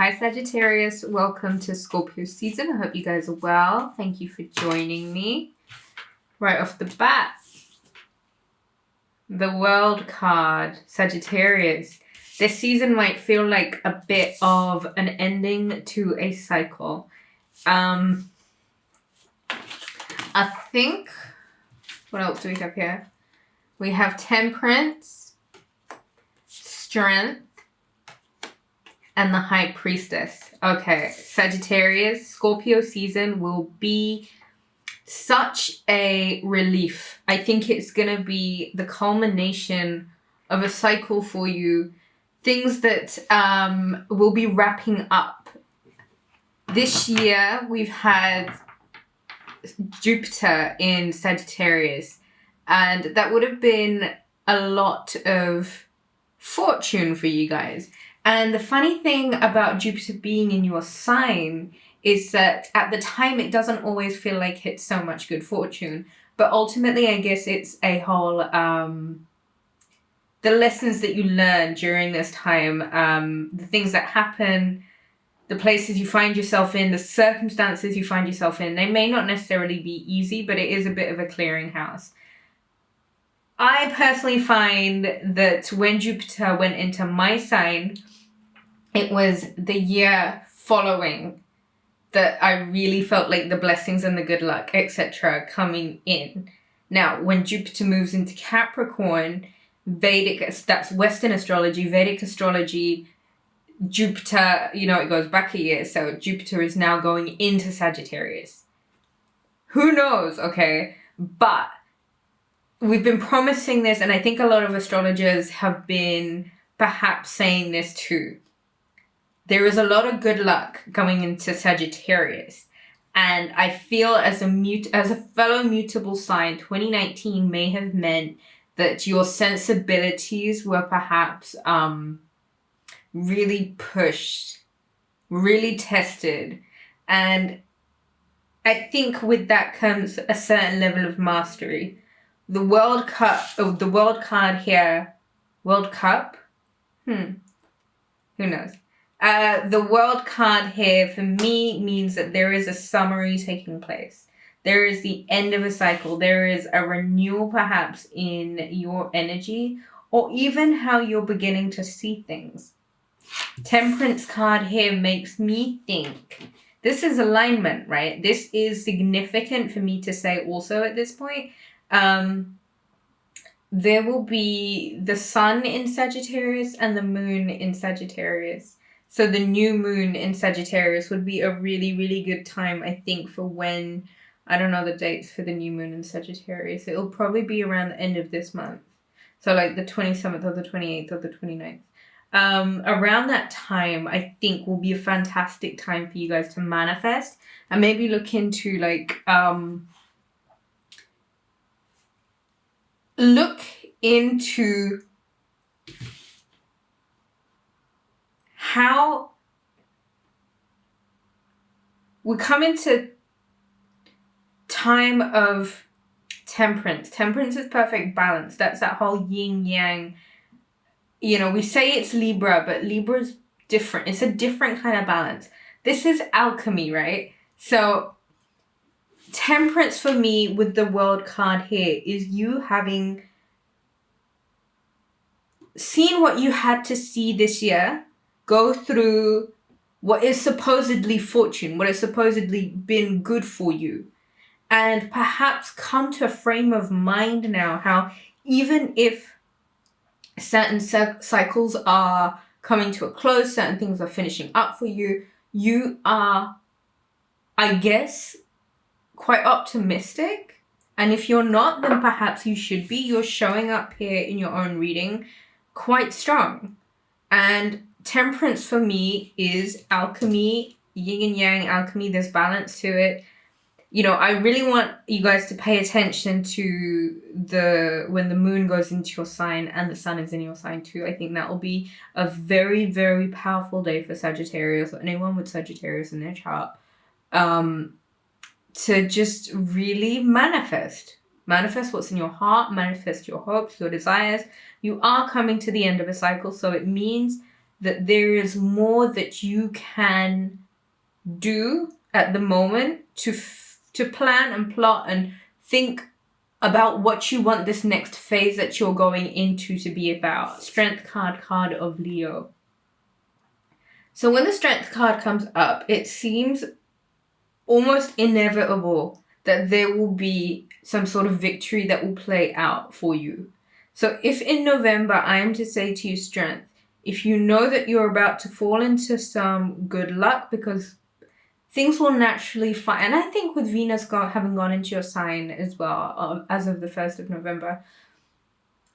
Hi Sagittarius, welcome to Scorpio season. I hope you guys are well. Thank you for joining me. Right off the bat, the World card, Sagittarius. This season might feel like a bit of an ending to a cycle. I think, what else do we have here? We have Temperance, Strength, and the High Priestess. Okay, Sagittarius, Scorpio season will be such a relief. I think it's going to be the culmination of a cycle for you. Things that will be wrapping up. This year, we've had Jupiter in Sagittarius, and that would have been a lot of fortune for you guys. And the funny thing about Jupiter being in your sign is that at the time it doesn't always feel like it's so much good fortune. But ultimately, I guess it's a whole, the lessons that you learn during this time, the things that happen, the places you find yourself in, the circumstances you find yourself in. They may not necessarily be easy, but it is a bit of a clearinghouse. I personally find that when Jupiter went into my sign, it was the year following that I really felt like the blessings and the good luck, etc. coming in. Now, when Jupiter moves into Capricorn, Vedic, that's Western astrology, Vedic astrology, Jupiter, you know, it goes back a year, so Jupiter is now going into Sagittarius. Who knows, okay? But we've been promising this, and I think a lot of astrologers have been perhaps saying this too. There is a lot of good luck going into Sagittarius. And I feel as a fellow mutable sign, 2019 may have meant that your sensibilities were perhaps really pushed, really tested. And I think with that comes a certain level of mastery. The World card here, World Cup? Who knows? The World card here for me means that there is a summary taking place. There is the end of a cycle. There is a renewal perhaps in your energy or even how you're beginning to see things. Temperance card here makes me think. This is alignment, right? This is significant for me to say also at this point. There will be the sun in Sagittarius and the moon in Sagittarius. So the new moon in Sagittarius would be a really, really good time, I think, for when, I don't know the dates for the new moon in Sagittarius. It'll probably be around the end of this month. So like the 27th or the 28th or the 29th. Around that time, I think will be a fantastic time for you guys to manifest and maybe look into like, look into how we come into time of temperance. Temperance is perfect balance. That's that whole yin yang. You know, we say it's Libra, but Libra's different. It's a different kind of balance. This is alchemy, right? So temperance for me with the World card here is you having seen what you had to see this year, go through what is supposedly fortune, what has supposedly been good for you, and perhaps come to a frame of mind now how even if certain cycles are coming to a close, certain things are finishing up for you, you are, I guess, quite optimistic. And if you're not, then perhaps you should be. You're showing up here in your own reading quite strong. And temperance for me is alchemy, yin and yang alchemy. There's balance to it. You know, I really want you guys to pay attention to when the moon goes into your sign and the sun is in your sign too. I think that will be a very, very powerful day for Sagittarius or anyone with Sagittarius in their chart. To just really manifest what's in your heart, manifest your hopes, your desires. You are coming to the end of a cycle, so it means that there is more that you can do at the moment to plan and plot and think about what you want this next phase that you're going into to be about. Strength card of Leo. So when the Strength card comes up, it seems almost inevitable that there will be some sort of victory that will play out for you. So if in November I am to say to you, Strength, if you know that you're about to fall into some good luck because things will naturally find, and I think with Venus having gone into your sign as well, as of the 1st of November,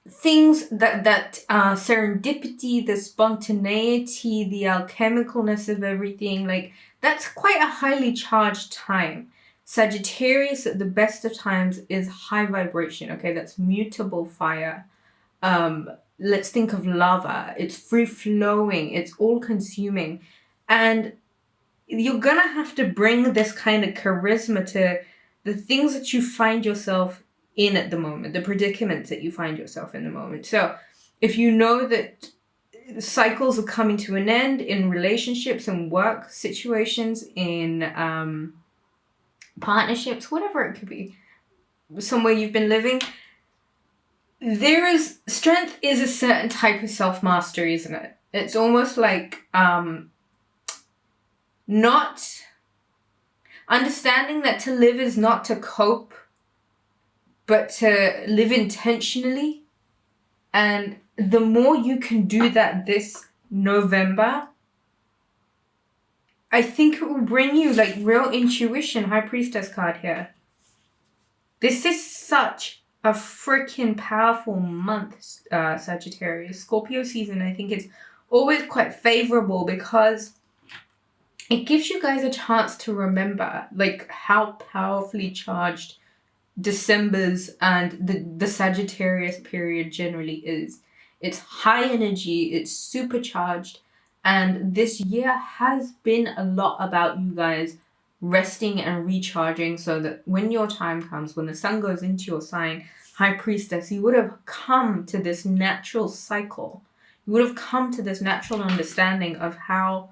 things that serendipity, the spontaneity, the alchemicalness of everything, like that's quite a highly charged time. Sagittarius at the best of times is high vibration, okay? That's mutable fire. Let's think of lava. It's free-flowing. It's all-consuming. And you're gonna have to bring this kind of charisma to the things that you find yourself in at the moment, the predicaments that you find yourself in the moment. So if you know that cycles are coming to an end in relationships and work situations, in partnerships, whatever it could be, somewhere you've been living, strength is a certain type of self-mastery, isn't it? It's almost like not understanding that to live is not to cope, but to live intentionally. And the more you can do that this November, I think it will bring you like real intuition. High Priestess card here. This is such a freaking powerful month, Sagittarius. Scorpio season, I think it's always quite favorable because it gives you guys a chance to remember like how powerfully charged December's and the Sagittarius period generally is. It's high energy, it's supercharged, and this year has been a lot about you guys resting and recharging so that when your time comes, when the sun goes into your sign, High Priestess, you would have come to this natural cycle. You would have come to this natural understanding of how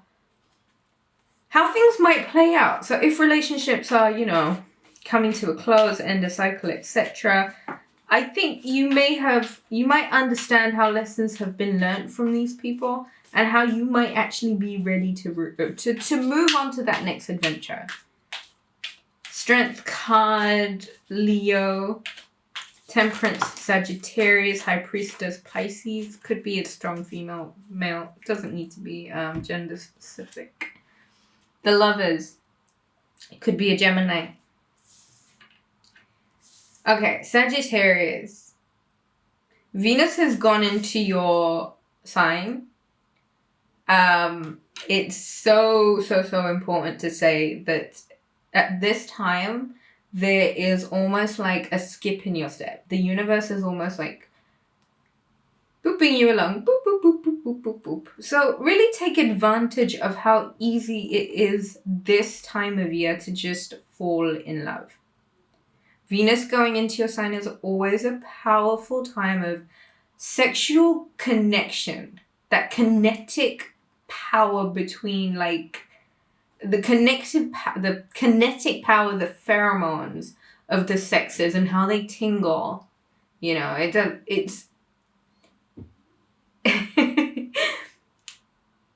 things might play out. So if relationships are, coming to a close, end a cycle, etc., I think you might understand how lessons have been learned from these people and how you might actually be ready to move on to that next adventure. Strength card, Leo. Temperance, Sagittarius. High Priestess, Pisces. Could be a strong female, male. Doesn't need to be gender specific. The Lovers. It could be a Gemini. Okay, Sagittarius. Venus has gone into your sign. It's so important to say that at this time, there is almost like a skip in your step. The universe is almost like booping you along. Boop, boop, boop, boop, boop, boop, boop. So really take advantage of how easy it is this time of year to just fall in love. Venus going into your sign is always a powerful time of sexual connection. That kinetic power between like the kinetic power, the pheromones of the sexes and how they tingle. It's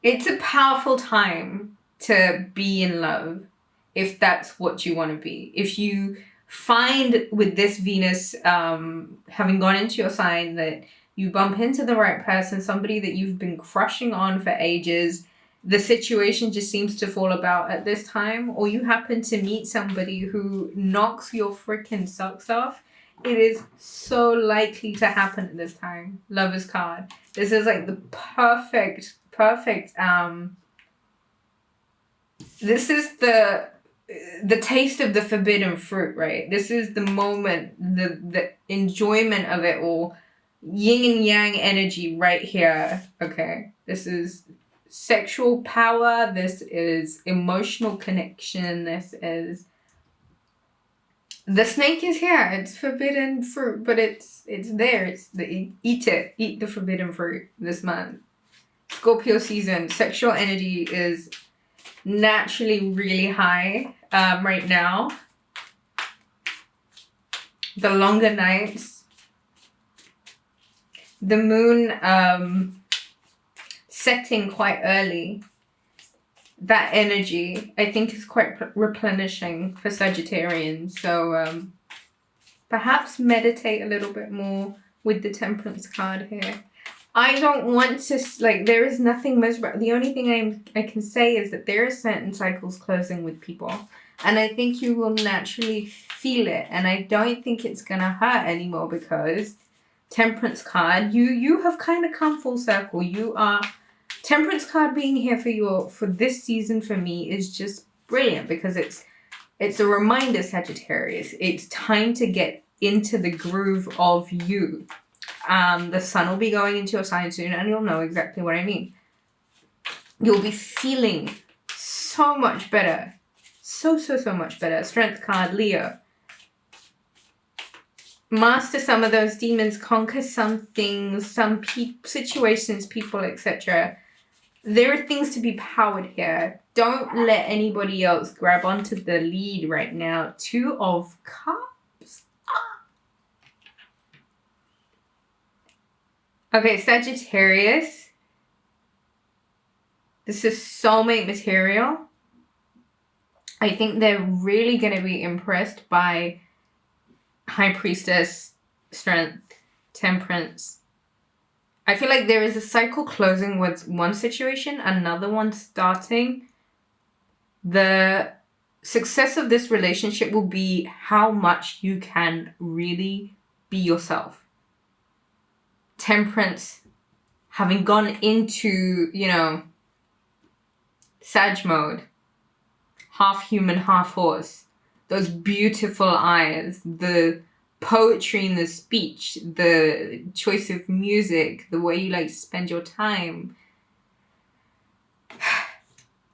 it's a powerful time to be in love if that's what you want to be. If you find with this Venus having gone into your sign that you bump into the right person, somebody that you've been crushing on for ages, the situation just seems to fall about at this time, or you happen to meet somebody who knocks your freaking socks off, it is so likely to happen at this time. Lover's card. This is like the perfect this is the taste of the forbidden fruit, right? This is the moment, the enjoyment of it all. Yin and yang energy right here. Okay. This is sexual power. This is emotional connection. This is... The snake is here. It's forbidden fruit, but it's there. It's eat it. Eat the forbidden fruit this month. Scorpio season, sexual energy is naturally really high right now. The longer nights, the moon setting quite early, that energy I think is quite replenishing for Sagittarians. So perhaps meditate a little bit more with the Temperance card here. I don't want to, like, there is nothing miserable. The only thing I can say is that there are certain cycles closing with people. And I think you will naturally feel it. And I don't think it's going to hurt anymore because Temperance card, you have kind of come full circle. You are, Temperance card being here for this season for me is just brilliant because it's a reminder, Sagittarius. It's time to get into the groove of you. The sun will be going into your sign soon and you'll know exactly what I mean. You'll be feeling so much better. So much better. Strength card, Leo. Master some of those demons, conquer some things, some situations, people, etc. There are things to be powered here. Don't let anybody else grab onto the lead right now. 2 of Cups. Okay, Sagittarius. This is soulmate material. I think they're really going to be impressed by High Priestess, Strength, Temperance. I feel like there is a cycle closing with one situation, another one starting. The success of this relationship will be how much you can really be yourself. Temperance, having gone into, you know, Sag mode, half human, half horse, those beautiful eyes, the poetry in the speech, the choice of music, the way you like to spend your time.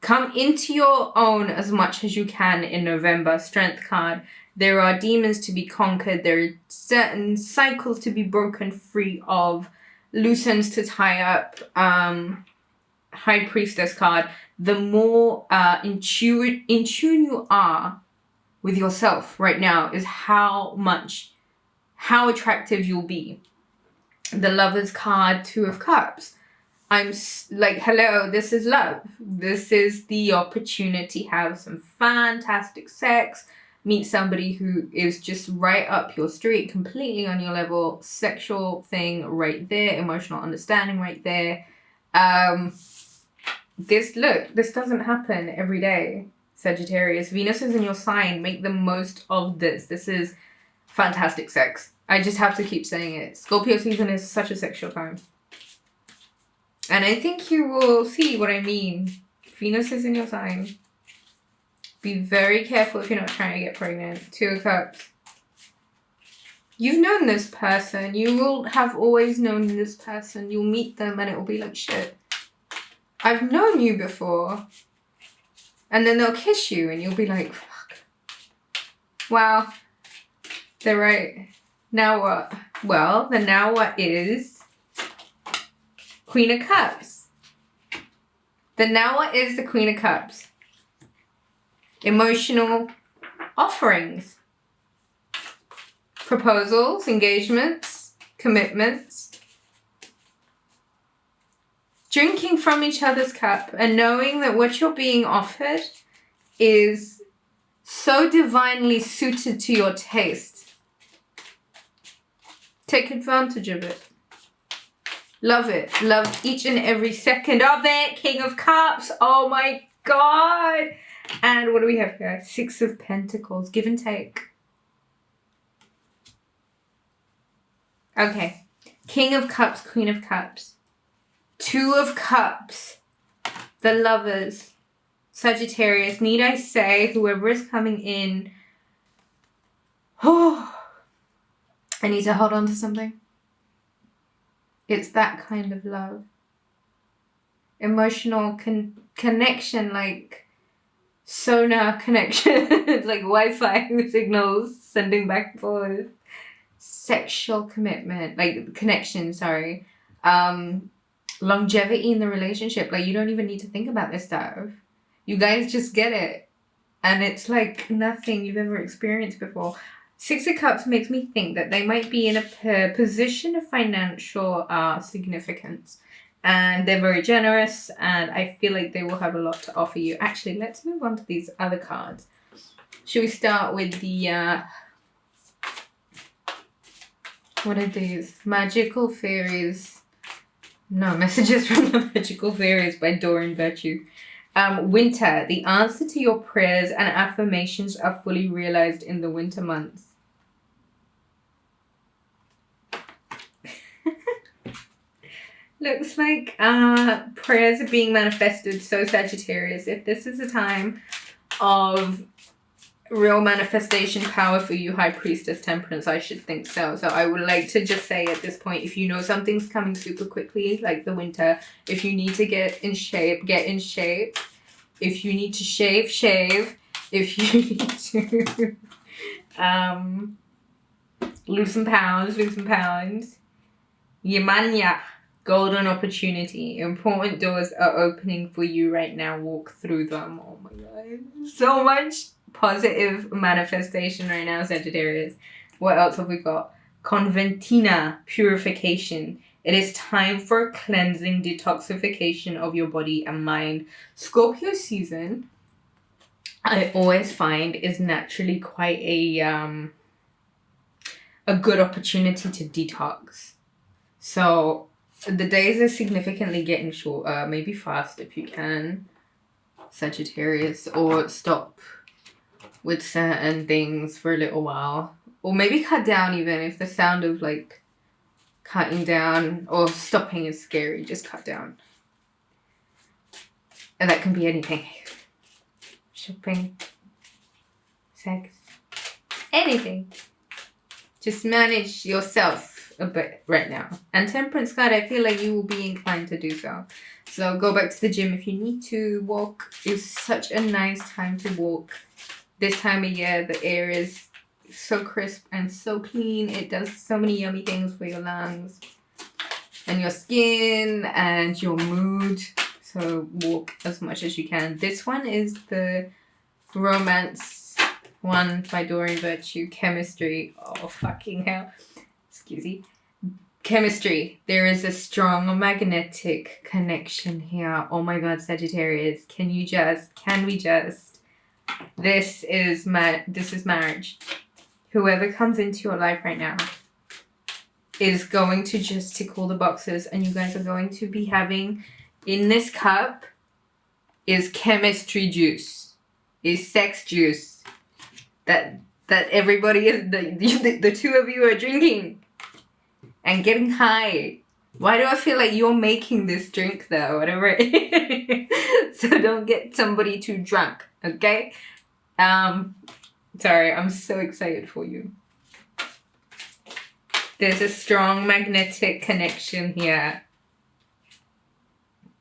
Come into your own as much as you can in November. Strength card. There are demons to be conquered. There are certain cycles to be broken free of. Loose ends to tie up. High Priestess card. The more in tune you are with yourself right now is how attractive you'll be. The Lovers card, 2 of Cups. I'm like, hello, this is love. This is the opportunity. Have some fantastic sex. Meet somebody who is just right up your street, completely on your level. Sexual thing right there. Emotional understanding right there. This doesn't happen every day, Sagittarius. Venus is in your sign. Make the most of this. This is fantastic sex. I just have to keep saying it. Scorpio season is such a sexual time. And I think you will see what I mean. Venus is in your sign. Be very careful if you're not trying to get pregnant. 2 of Cups. You've known this person. You will have always known this person. You'll meet them and it will be like, shit, I've known you before. And then they'll kiss you and you'll be like, fuck. Wow. They're right. Now what? Well, the now what is Queen of Cups. The now what is the Queen of Cups. Emotional offerings. Proposals, engagements, commitments. Drinking from each other's cup and knowing that what you're being offered is so divinely suited to your taste. Take advantage of it. Love it. Love each and every second of it. King of Cups. Oh my God. And what do we have here? 6 of Pentacles. Give and take. Okay. King of Cups, Queen of Cups. 2 of Cups. The Lovers. Sagittarius. Need I say, whoever is coming in. Oh, I need to hold on to something. It's that kind of love. Emotional connection, like sonar connection. Like Wi-Fi signals sending back and forth. Sexual commitment, like connection, sorry. longevity in the relationship. Like, you don't even need to think about this stuff. You guys just get it. And it's like nothing you've ever experienced before. Six of Cups makes me think that they might be in a position of financial significance. And they're very generous. And I feel like they will have a lot to offer you. Actually, let's move on to these other cards. Should we start with the... what are these? Magical Fairies. No, Messages from the Magical Fairies by Doreen Virtue. Winter. The answer to your prayers and affirmations are fully realized in the winter months. Looks like prayers are being manifested. So Sagittarius, if this is a time of real manifestation power for you, High Priestess, Temperance, I should think so. So I would like to just say at this point, if you know something's coming super quickly, like the winter, if you need to get in shape, get in shape. If you need to shave, shave. If you need to lose some pounds, lose some pounds. Yemanya, golden opportunity. Important doors are opening for you right now. Walk through them. Oh my God. So much positive manifestation right now, Sagittarius. What else have we got? Conventina, purification. It is time for a cleansing, detoxification of your body and mind. Scorpio season, I always find, is naturally quite a good opportunity to detox. So the days are significantly getting shorter. Maybe fast if you can, Sagittarius, or stop with certain things for a little while, or maybe cut down. Even if the sound of like cutting down or stopping is scary, just cut down. And that can be anything. Shopping, sex, anything. Just manage yourself a bit right now. And Temperance card, I feel like you will be inclined to do so. So go back to the gym if you need to. Walk is such a nice time to walk. This time of year, the air is so crisp and so clean. It does so many yummy things for your lungs and your skin and your mood. So walk as much as you can. This one is the romance one by Doreen Virtue. Chemistry. Oh, fucking hell. Excuse me. Chemistry. There is a strong magnetic connection here. Oh my God, Sagittarius. Can we just? This is marriage. Whoever comes into your life right now is going to just tick all the boxes, and you guys are going to be having, in this cup, is chemistry juice, is sex juice that everybody is, the two of you are drinking and getting high. Why do I feel like you're making this drink though? Whatever it is. So don't get somebody too drunk, okay? Sorry, I'm so excited for you. There's a strong magnetic connection here.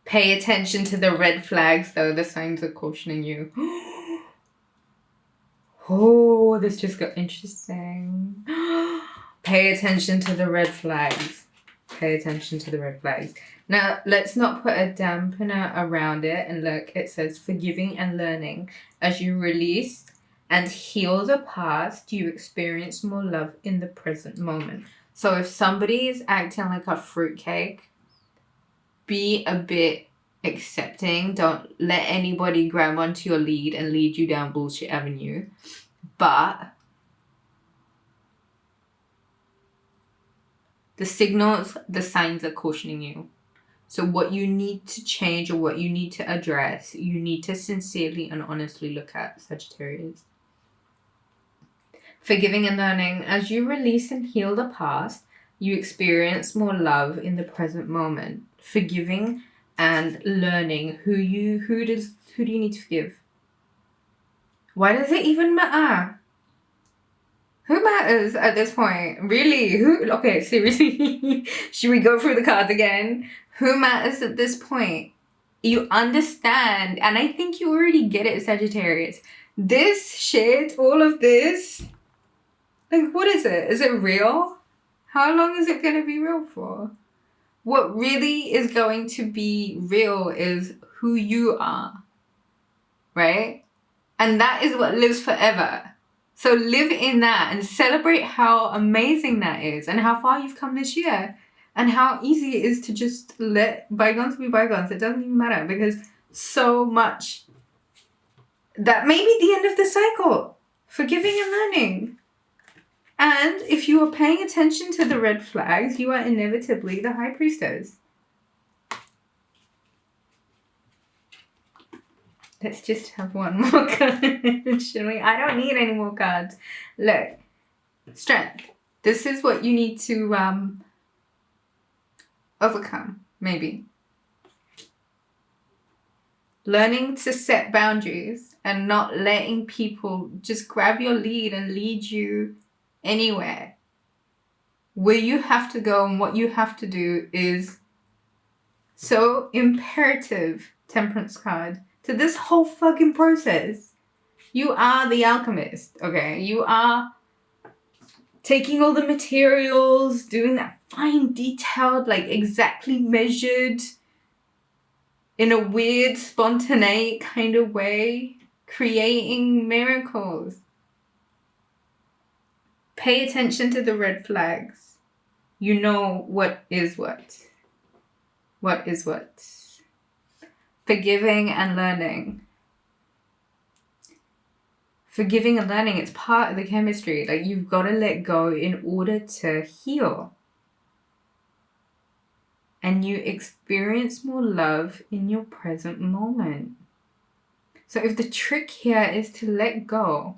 Pay attention to the red flags, though. The signs are cautioning you. Oh, this just got interesting. Pay attention to the red flags. Pay attention to the red flags. Now, let's not put a dampener around it. And look, it says forgiving and learning. As you release and heal the past, you experience more love in the present moment. So if somebody is acting like a fruitcake, be a bit accepting. Don't let anybody grab onto your lead and lead you down bullshit avenue. But the signals, the signs are cautioning you. So what you need to change or what you need to address, you need to sincerely and honestly look at, Sagittarius. Forgiving and learning. As you release and heal the past, you experience more love in the present moment. Forgiving and learning. Who do you need to forgive? Why does it even matter? Who matters at this point? Really? Who? Okay, seriously. Should we go through the cards again? Who matters at this point? You understand, and I think you already get it, Sagittarius. This shit, all of this, like, what is it? Is it real? How long is it going to be real for? what really is going to be real is who you are, right? And that is what lives forever. So live in that and celebrate how amazing that is and how far you've come this year and how easy it is to just let bygones be bygones. It doesn't even matter, because so much, that may be the end of the cycle. Forgiving and learning. And if you are paying attention to the red flags, you are inevitably the High Priestess. Let's just have one more card, shall we? I don't need any more cards. Look, strength. This is what you need to overcome, maybe. Learning to set boundaries and not letting people just grab your lead and lead you anywhere. Where you have to go and what you have to do is so imperative, Temperance card, to this whole fucking process. You are the alchemist, okay? You are taking all the materials, doing that fine detailed, like exactly measured, in a weird, spontaneous kind of way, creating miracles. Pay attention to the red flags. You know what is what. What is what. Forgiving and learning. Forgiving and learning, it's part of the chemistry. Like, you've got to let go in order to heal. And you experience more love in your present moment. So if the trick here is to let go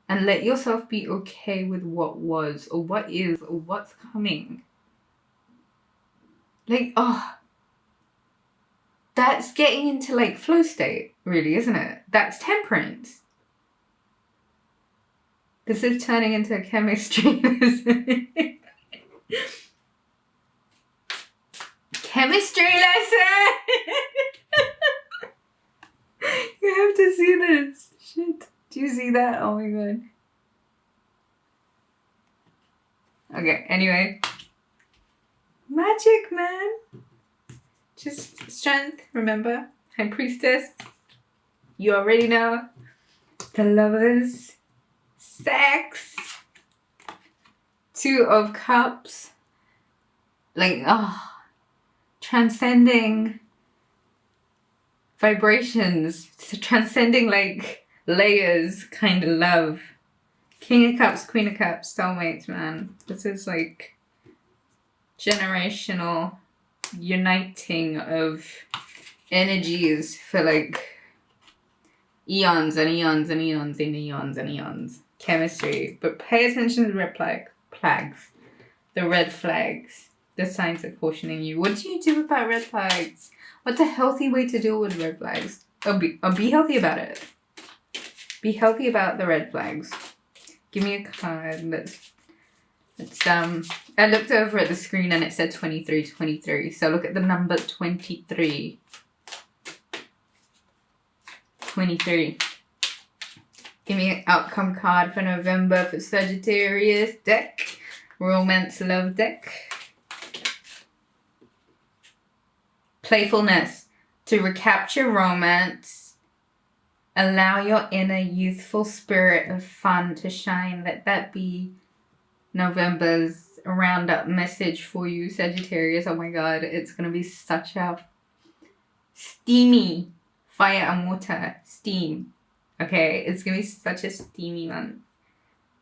and let yourself be okay with what was or what is or what's coming. Like, that's getting into like flow state, really, isn't it? That's temperance. This is turning into a chemistry. Chemistry lesson! You have to see this. Shit. Do you see that? Oh my god. Okay, anyway. Magic, man. Just strength, remember? High Priestess. You already know. The Lovers. Sex. 2 of Cups. Like, transcending vibrations, transcending like layers kind of love. King of Cups, Queen of Cups, soulmates, man. This is like generational uniting of energies for like eons and eons and eons and eons and eons. Chemistry. But pay attention to the red flags. The red flags. The signs are cautioning you. What do you do about red flags? What's a healthy way to deal with red flags? Or be healthy about it. Be healthy about the red flags. Give me a card. Let's I looked over at the screen and it said 23. So look at the number 23. 23. Give me an outcome card for November for Sagittarius deck. Romance love deck. Playfulness. To recapture romance, allow your inner youthful spirit of fun to shine. Let that be November's roundup message for you, Sagittarius. Oh my god, it's going to be such a steamy fire and water. Steam. Okay, it's going to be such a steamy month.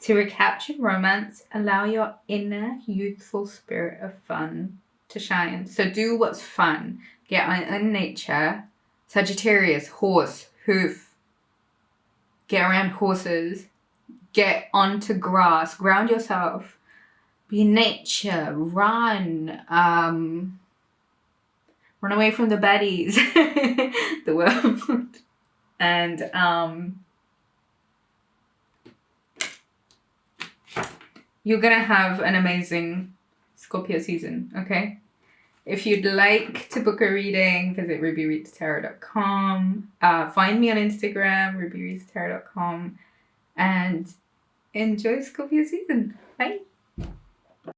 To recapture romance, allow your inner youthful spirit of fun to shine. So do what's fun. Get out in nature. Sagittarius, horse, hoof. Get around horses. Get onto grass. Ground yourself. Be in nature. Run. Run away from the baddies. The world. And you're gonna have an amazing Scorpio season, okay? If you'd like to book a reading, visit rubyreadstarot.com. Find me on Instagram, rubyreadstarot.com, and enjoy Scorpio season. Bye.